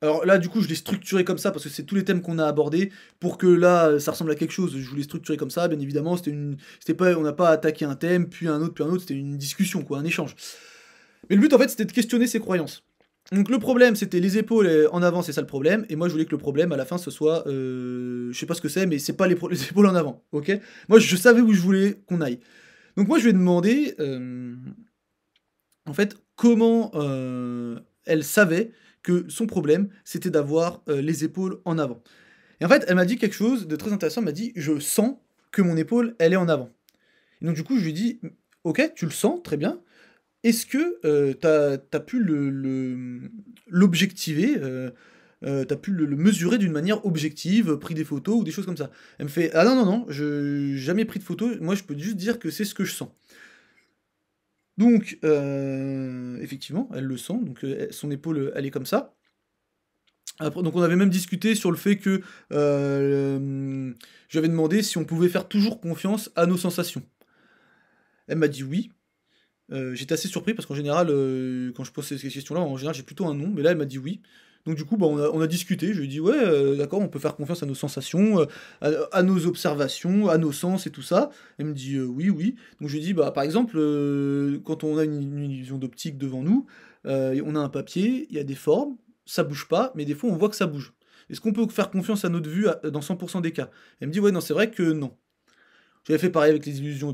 Alors là, du coup, je l'ai structuré comme ça parce que c'est tous les thèmes qu'on a abordés pour que là, ça ressemble à quelque chose. Je voulais structurer comme ça, bien évidemment. C'était pas, on n'a pas attaqué un thème, puis un autre, puis un autre. C'était une discussion, quoi, un échange. Mais le but, en fait, c'était de questionner ses croyances. Donc le problème, c'était les épaules en avant, c'est ça le problème. Et moi, je voulais que le problème, à la fin, ce soit, je sais pas ce que c'est, mais c'est pas les épaules en avant, ok? Moi, je savais où je voulais qu'on aille. Donc moi, je lui ai demandé, en fait, comment elle savait que son problème, c'était d'avoir les épaules en avant. Et en fait, elle m'a dit quelque chose de très intéressant. Elle m'a dit, je sens que mon épaule, elle est en avant. Et donc du coup, je lui ai dit, ok, tu le sens, très bien. Est-ce que t'as pu l'objectiver, t'as pu le mesurer d'une manière objective, pris des photos ou des choses comme ça? Elle me fait, ah non, non, non, je jamais pris de photos, moi je peux juste dire que c'est ce que je sens. Donc, effectivement, elle le sent, donc son épaule, elle est comme ça. Après, donc on avait même discuté sur le fait que je lui avais demandé si on pouvait faire toujours confiance à nos sensations. Elle m'a dit oui. J'étais assez surpris parce qu'en général, quand je pose ces questions-là, en général j'ai plutôt un non, mais là elle m'a dit oui. Donc du coup, bah, on a discuté, je lui ai dit ouais, d'accord, on peut faire confiance à nos sensations, à nos observations, à nos sens et tout ça. Elle me dit oui, oui. Donc je lui ai dit, bah, par exemple, quand on a une illusion d'optique devant nous, on a un papier, il y a des formes, ça bouge pas, mais des fois on voit que ça bouge. Est-ce qu'on peut faire confiance à notre vue dans 100% des cas? Elle me dit ouais, non, c'est vrai que non. J'avais fait pareil avec les illusions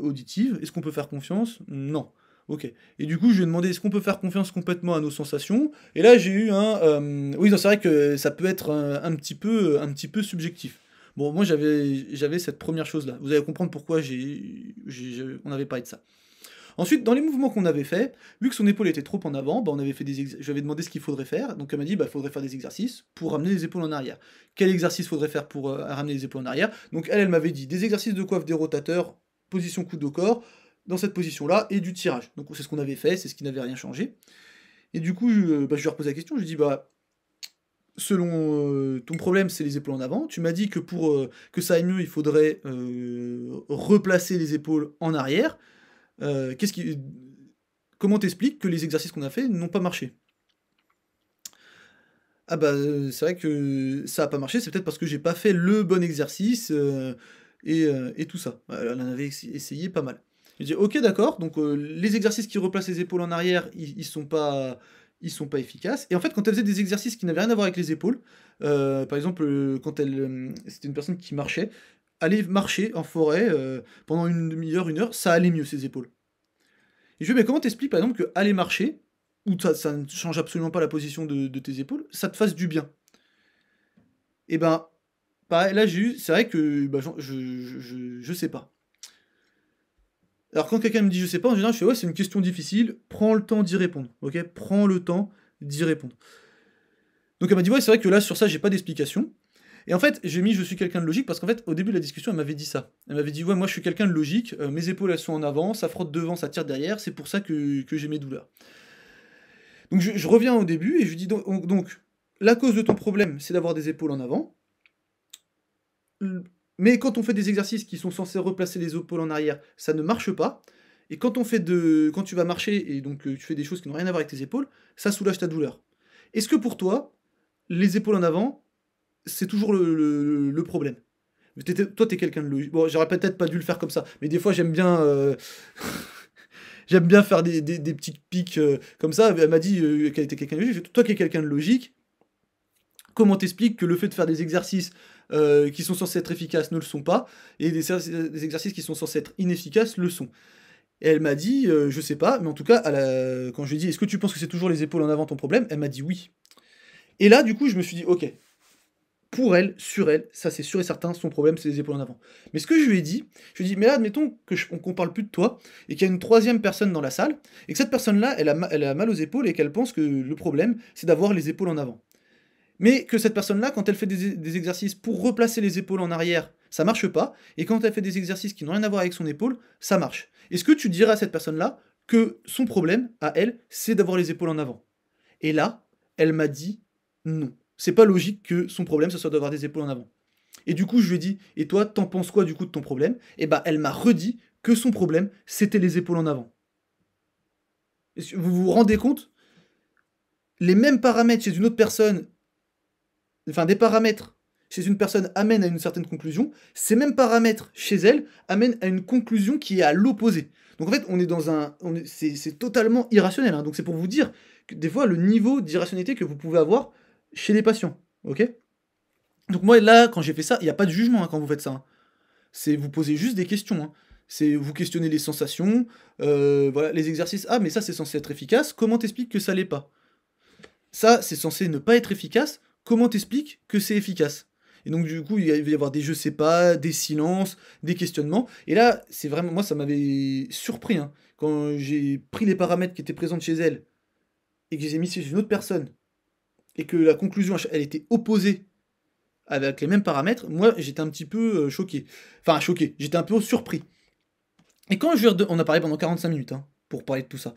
auditives. Est-ce qu'on peut faire confiance? Non. Ok. Et du coup, je lui ai demandé est-ce qu'on peut faire confiance complètement à nos sensations? Et là, j'ai eu un. Oui, non, c'est vrai que ça peut être un petit peu subjectif. Bon, moi, j'avais cette première chose-là. Vous allez comprendre pourquoi on avait parlé de ça. Ensuite, dans les mouvements qu'on avait fait, vu que son épaule était trop en avant, bah, on avait fait je lui avais demandé ce qu'il faudrait faire. Donc elle m'a dit bah, il faudrait faire des exercices pour ramener les épaules en arrière. Quel exercice faudrait faire pour ramener les épaules en arrière? Donc elle m'avait dit des exercices de coiffe des rotateurs, position coude au corps, dans cette position-là, et du tirage. Donc c'est ce qu'on avait fait, c'est ce qui n'avait rien changé. Et du coup, bah, je lui ai reposé la question, je lui ai dit bah selon ton problème, c'est les épaules en avant. Tu m'as dit que pour que ça aille mieux, il faudrait replacer les épaules en arrière. Qu'est-ce qui Comment t'expliques que les exercices qu'on a fait n'ont pas marché? Ah bah, c'est vrai que ça a pas marché, c'est peut-être parce que j'ai pas fait le bon exercice, et tout ça. Elle en avait essayé pas mal. J'ai dit: «OK, d'accord, donc les exercices qui replacent les épaules en arrière, ils sont pas efficaces», et en fait, quand elle faisait des exercices qui n'avaient rien à voir avec les épaules, par exemple, quand c'était une personne qui marchait, aller marcher en forêt, pendant une demi heure, 1 heure, ça allait mieux ses épaules. Et je lui dis: «Mais comment t'expliques par exemple que aller marcher, où ça ne change absolument pas la position de tes épaules, ça te fasse du bien?» Et ben, pareil, là j'ai eu c'est vrai que, bah, je sais pas. Alors quand quelqu'un me dit: «Je sais pas», en général je fais: «Ouais, c'est une question difficile, prends le temps d'y répondre, OK? Prends le temps d'y répondre». Donc elle m'a dit: «Ouais, c'est vrai que là sur ça j'ai pas d'explication». Et en fait, j'ai mis: «Je suis quelqu'un de logique» parce qu'en fait, au début de la discussion, elle m'avait dit ça. Elle m'avait dit: «Ouais, moi je suis quelqu'un de logique, mes épaules elles sont en avant, ça frotte devant, ça tire derrière, c'est pour ça que j'ai mes douleurs». Donc je reviens au début et je lui dis donc la cause de ton problème, c'est d'avoir des épaules en avant. Mais quand on fait des exercices qui sont censés replacer les épaules en arrière, ça ne marche pas. Et quand tu vas marcher et donc tu fais des choses qui n'ont rien à voir avec tes épaules, ça soulage ta douleur. Est-ce que pour toi, les épaules en avant, c'est toujours le problème? Toi, t'es quelqu'un de logique. Bon, j'aurais peut-être pas dû le faire comme ça, mais des fois, j'aime bien, j'aime bien faire des petites piques comme ça. Elle m'a dit qu'elle était quelqu'un de logique. Toi qui es quelqu'un de logique, comment t'expliques que le fait de faire des exercices qui sont censés être efficaces ne le sont pas, et des exercices qui sont censés être inefficaces le sont? Et elle m'a dit, je sais pas, mais en tout cas, quand je lui ai dit, est-ce que tu penses que c'est toujours les épaules en avant ton problème? Elle m'a dit oui. Et là, du coup, je me suis dit, ok, pour elle, sur elle, ça c'est sûr et certain, son problème c'est les épaules en avant. Mais ce que je lui ai dit, mais là, admettons qu'on parle plus de toi, et qu'il y a une troisième personne dans la salle, et que cette personne-là, elle a mal aux épaules, et qu'elle pense que le problème, c'est d'avoir les épaules en avant. Mais que cette personne-là, quand elle fait des exercices pour replacer les épaules en arrière, ça marche pas, et quand elle fait des exercices qui n'ont rien à voir avec son épaule, ça marche. Est-ce que tu dirais à cette personne-là que son problème, à elle, c'est d'avoir les épaules en avant. Et là, elle m'a dit non. C'est pas logique que son problème, ce soit d'avoir des épaules en avant. Et du coup, je lui ai dit, et toi, t'en penses quoi du coup de ton problème? Et bah, elle m'a redit que son problème, c'était les épaules en avant. Vous vous rendez compte? Les mêmes paramètres chez une autre personne, enfin des paramètres chez une personne amènent à une certaine conclusion, ces mêmes paramètres chez elle amènent à une conclusion qui est à l'opposé. Donc en fait, on est dans un... C'est totalement irrationnel. Hein. Donc c'est pour vous dire que des fois, le niveau d'irrationalité que vous pouvez avoir chez les patients. Ok? Donc moi, là, quand j'ai fait ça, il n'y a pas de jugement hein, quand vous faites ça. Hein. C'est vous posez juste des questions. Hein. C'est vous questionnez les sensations, voilà, les exercices. Ah, mais ça, c'est censé être efficace. Comment t'expliques que ça l'est pas? Ça, c'est censé ne pas être efficace. Comment t'expliques que c'est efficace? Et donc, du coup, il va y avoir des je sais pas, des silences, des questionnements. Et là, c'est vraiment. Moi, ça m'avait surpris. Hein, quand j'ai pris les paramètres qui étaient présents chez elle et que je les ai mis chez une autre personne et que la conclusion, elle était opposée avec les mêmes paramètres, moi, j'étais un petit peu choqué. Enfin, choqué. J'étais un peu surpris. Et quand je lui on a parlé pendant 45 minutes hein, pour parler de tout ça.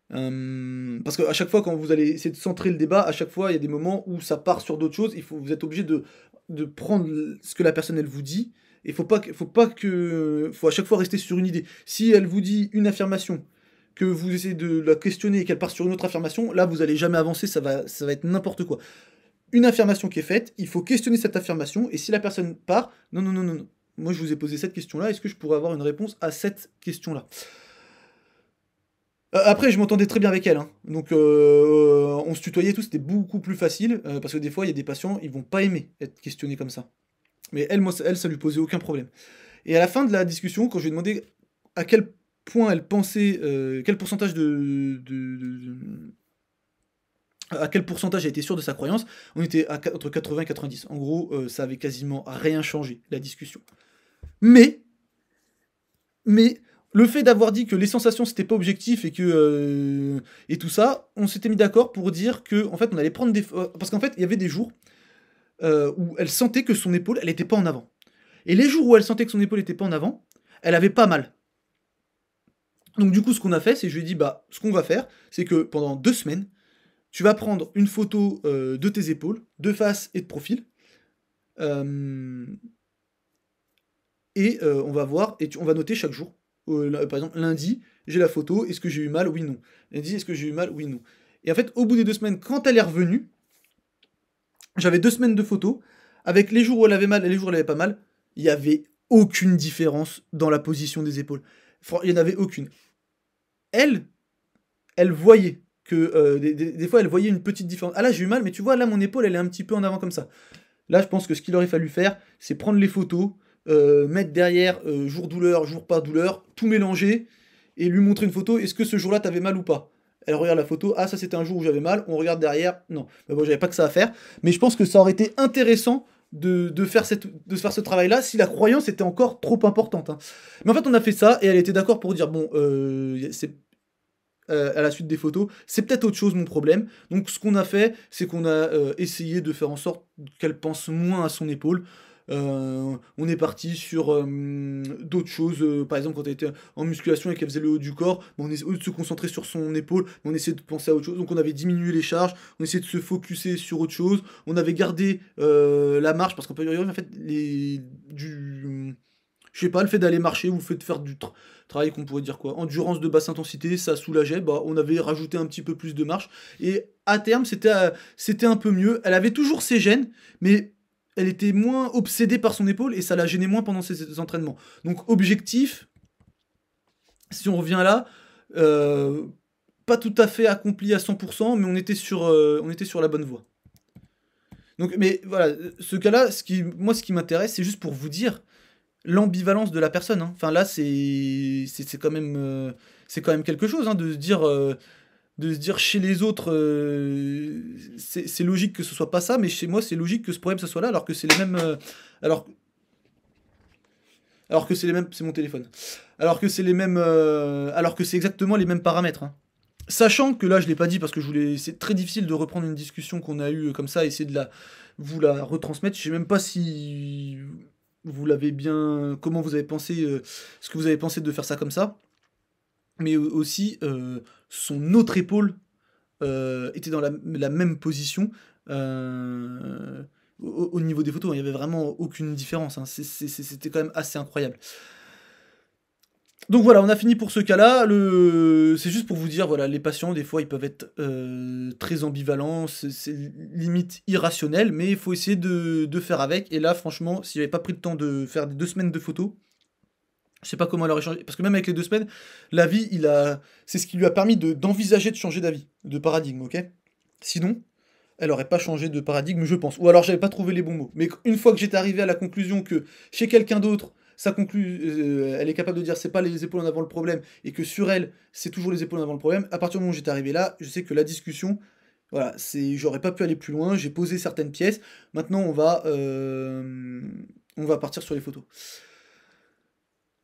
Parce qu'à chaque fois, quand vous allez essayer de centrer le débat, à chaque fois, il y a des moments où ça part sur d'autres choses. Vous êtes obligé de prendre ce que la personne elle vous dit. Et faut à chaque fois rester sur une idée. Si elle vous dit une affirmation, que vous essayez de la questionner et qu'elle part sur une autre affirmation, là vous allez jamais avancer, ça va être n'importe quoi. Une affirmation qui est faite, il faut questionner cette affirmation. Et si la personne part, non, non, non, non, non. Moi je vous ai posé cette question-là, est-ce que je pourrais avoir une réponse à cette question-là? Après, je m'entendais très bien avec elle, hein. Donc on se tutoyait et tout, c'était beaucoup plus facile, parce que des fois, il y a des patients, ils vont pas aimer être questionnés comme ça. Mais elle, moi, elle, ça lui posait aucun problème. Et à la fin de la discussion, quand je lui ai demandé à quel point elle pensait, quel pourcentage à quel pourcentage elle était sûre de sa croyance, on était entre 80 et 90. En gros, ça avait quasiment rien changé, la discussion. Mais Mais le fait d'avoir dit que les sensations c'était pas objectif et que et tout ça, on s'était mis d'accord pour dire que en fait on allait prendre des parce qu'en fait il y avait des jours où elle sentait que son épaule elle était pas en avant. Et les jours où elle sentait que son épaule était pas en avant, elle avait pas mal. Donc du coup ce qu'on a fait c'est je lui ai dit bah ce qu'on va faire c'est que pendant 2 semaines tu vas prendre une photo de tes épaules de face et de profil euh, et on va voir, on va noter chaque jour. Par exemple, lundi, j'ai la photo, est-ce que j'ai eu mal? Oui, non. Lundi, est-ce que j'ai eu mal? Oui, non. Et en fait, au bout des 2 semaines, quand elle est revenue, j'avais 2 semaines de photos, avec les jours où elle avait mal et les jours où elle avait pas mal, il n'y avait aucune différence dans la position des épaules. Il n'y en avait aucune. Elle, elle voyait que des fois, elle voyait une petite différence. Ah là, j'ai eu mal, mais tu vois, là, mon épaule, elle est un petit peu en avant comme ça. Là, je pense que ce qu'il aurait fallu faire, c'est prendre les photos, mettre derrière jour douleur, jour pas douleur, tout mélanger, et lui montrer une photo, est-ce que ce jour-là t'avais mal ou pas? Elle regarde la photo, ah ça c'était un jour où j'avais mal, on regarde derrière, non. Mais bon, j'avais pas que ça à faire, mais je pense que ça aurait été intéressant de faire, de faire ce travail-là si la croyance était encore trop importante. Hein. Mais en fait, on a fait ça, et elle était d'accord pour dire, bon, c'est à la suite des photos. C'est peut-être autre chose mon problème. Donc ce qu'on a fait, c'est qu'on a essayé de faire en sorte qu'elle pense moins à son épaule. On est parti sur d'autres choses. Par exemple, quand elle était en musculation et qu'elle faisait le haut du corps, bon, au lieu de se concentrer sur son épaule, on essayait de penser à autre chose. Donc on avait diminué les charges, on essayait de se focuser sur autre chose. On avait gardé la marche parce qu'en fait, en fait, je sais pas, le fait d'aller marcher ou le fait de faire du travail qu'on pourrait dire quoi, endurance de basse intensité, ça soulageait, bah on avait rajouté un petit peu plus de marche, et à terme c'était un peu mieux, elle avait toujours ses gènes, mais elle était moins obsédée par son épaule, et ça la gênait moins pendant ses entraînements. Donc objectif, si on revient là, euh, pas tout à fait accompli à 100%, mais on était sur la bonne voie. Donc, mais voilà, ce cas-là, moi ce qui m'intéresse, c'est juste pour vous dire, l'ambivalence de la personne. Hein. Enfin là, c'est quand même quelque chose hein, de se dire chez les autres, c'est logique que ce soit pas ça, mais chez moi, c'est logique que ce problème ça soit là, alors que c'est les mêmes, alors alors que c'est les mêmes, c'est mon téléphone, alors que c'est les mêmes, alors que c'est exactement les mêmes paramètres. Hein. Sachant que là, je l'ai pas dit parce que c'est très difficile de reprendre une discussion qu'on a eue comme ça, et essayer de vous la retransmettre. Je sais même pas si vous l'avez bien, comment vous avez pensé, ce que vous avez pensé de faire ça comme ça. mais aussi son autre épaule était dans la même position au niveau des photos. Il n'y avait vraiment aucune différence, hein. C'était quand même assez incroyable. Donc voilà, on a fini pour ce cas-là. C'est juste pour vous dire, voilà, les patients, des fois, ils peuvent être très ambivalents, c'est limite irrationnel, mais il faut essayer de faire avec. Et là, franchement, s'il n'avait pas pris le temps de faire 2 semaines de photos, je sais pas comment elle aurait changé. Parce que même avec les 2 semaines, la vie, c'est ce qui lui a permis d'envisager de changer d'avis, de paradigme, ok? Sinon, elle aurait pas changé de paradigme, je pense. Ou alors j'avais pas trouvé les bons mots. Mais une fois que j'étais arrivé à la conclusion que chez quelqu'un d'autre, elle est capable de dire c'est pas les épaules en avant le problème, et que sur elle, c'est toujours les épaules en avant le problème, à partir du moment où j'étais arrivé là, je sais que la discussion, voilà, j'aurais pas pu aller plus loin, j'ai posé certaines pièces, maintenant on va partir sur les photos.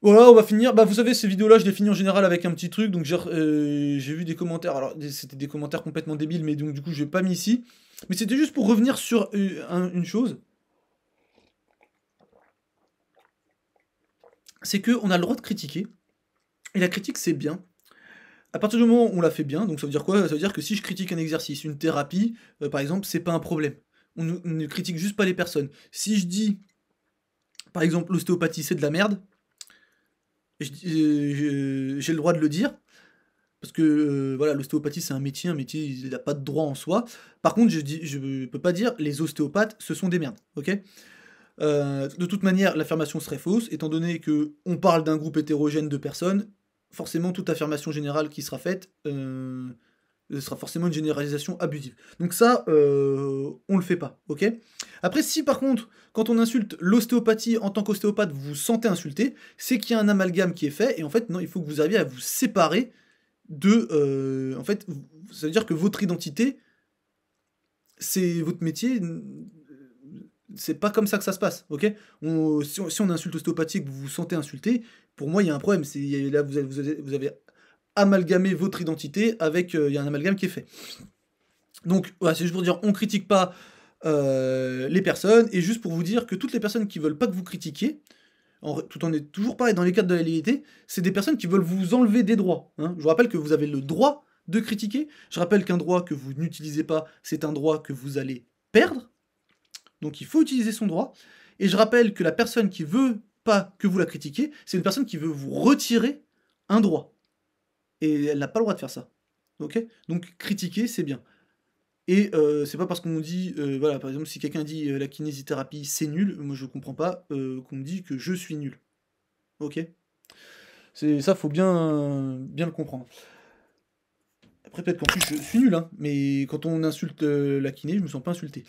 Voilà, on va finir. Bah, vous savez, ces vidéos-là, je les finis en général avec un petit truc. Donc, j'ai vu des commentaires. Alors, c'était des commentaires complètement débiles, mais donc, du coup, je l'ai pas mis ici. Mais c'était juste pour revenir sur une chose. C'est qu'on a le droit de critiquer. Et la critique, c'est bien. À partir du moment où on la fait bien, donc ça veut dire quoi? Ça veut dire que si je critique un exercice, une thérapie, par exemple, c'est pas un problème. On ne critique juste pas les personnes. Si je dis, par exemple, l'ostéopathie, c'est de la merde, j'ai le droit de le dire. Parce que voilà, l'ostéopathie c'est un métier, il n'a pas de droit en soi. Par contre, je peux pas dire les ostéopathes ce sont des merdes, ok? De toute manière, l'affirmation serait fausse, étant donné que on parle d'un groupe hétérogène de personnes, forcément toute affirmation générale qui sera faite ce sera forcément une généralisation abusive. Donc ça, on le fait pas, ok? Après, si par contre, quand on insulte l'ostéopathie en tant qu'ostéopathe, vous vous sentez insulté, c'est qu'il y a un amalgame qui est fait, et en fait, non, il faut que vous arriviez à vous séparer en fait, ça veut dire que votre identité, c'est votre métier, c'est pas comme ça que ça se passe, ok? Si on insulte l'ostéopathie et que vous vous sentez insulté, pour moi, il y a un problème. Là, vous avez amalgamé votre identité avec... Il y a un amalgame qui est fait. Donc, voilà, c'est juste pour dire, on critique pas les personnes, et juste pour vous dire que toutes les personnes qui veulent pas que vous critiquiez, tout en est toujours pareil dans les cadres de la légalité, c'est des personnes qui veulent vous enlever des droits, hein. Je vous rappelle que vous avez le droit de critiquer. Je rappelle qu'un droit que vous n'utilisez pas, c'est un droit que vous allez perdre. Donc il faut utiliser son droit. Et je rappelle que la personne qui veut pas que vous la critiquiez, c'est une personne qui veut vous retirer un droit. Et elle n'a pas le droit de faire ça. Ok? Donc critiquer, c'est bien. Et c'est pas parce qu'on dit, voilà, par exemple, si quelqu'un dit la kinésithérapie c'est nul, moi je comprends pas qu'on me dit que je suis nul. Ok? C'est ça, faut bien le comprendre. Après, peut-être qu'en plus je suis nul, hein, mais quand on insulte la kiné, je me sens pas insulté.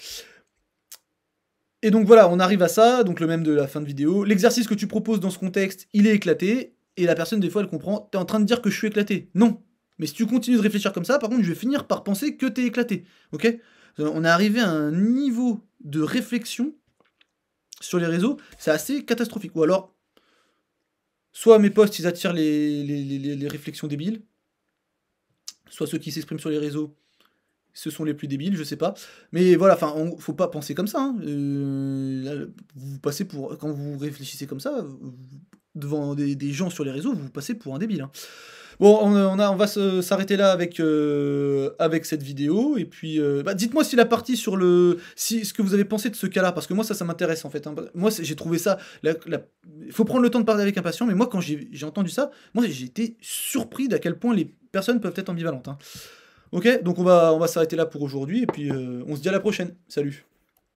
Et donc voilà, on arrive à ça, donc le même de la fin de vidéo. L'exercice que tu proposes dans ce contexte, il est éclaté, et la personne, des fois, elle comprend, t'es en train de dire que je suis éclaté. Non. Mais si tu continues de réfléchir comme ça, par contre, je vais finir par penser que t'es éclaté. Ok? On est arrivé à un niveau de réflexion sur les réseaux, c'est assez catastrophique. Ou alors, soit mes posts, ils attirent les réflexions débiles, soit ceux qui s'expriment sur les réseaux, ce sont les plus débiles, je sais pas. Mais voilà, enfin, faut pas penser comme ça, hein. Là, vous passez pour, quand vous réfléchissez comme ça, devant des gens sur les réseaux, vous passez pour un débile, hein. Bon, on va s'arrêter là avec cette vidéo, et puis bah, dites-moi si la partie sur ce que vous avez pensé de ce cas-là, parce que moi ça m'intéresse en fait, hein. Moi j'ai trouvé ça, il faut prendre le temps de parler avec un patient, mais moi quand j'ai entendu ça, moi j'ai été surpris d'à quel point les personnes peuvent être ambivalentes, hein. Ok, donc on va s'arrêter là pour aujourd'hui, et puis on se dit à la prochaine. Salut.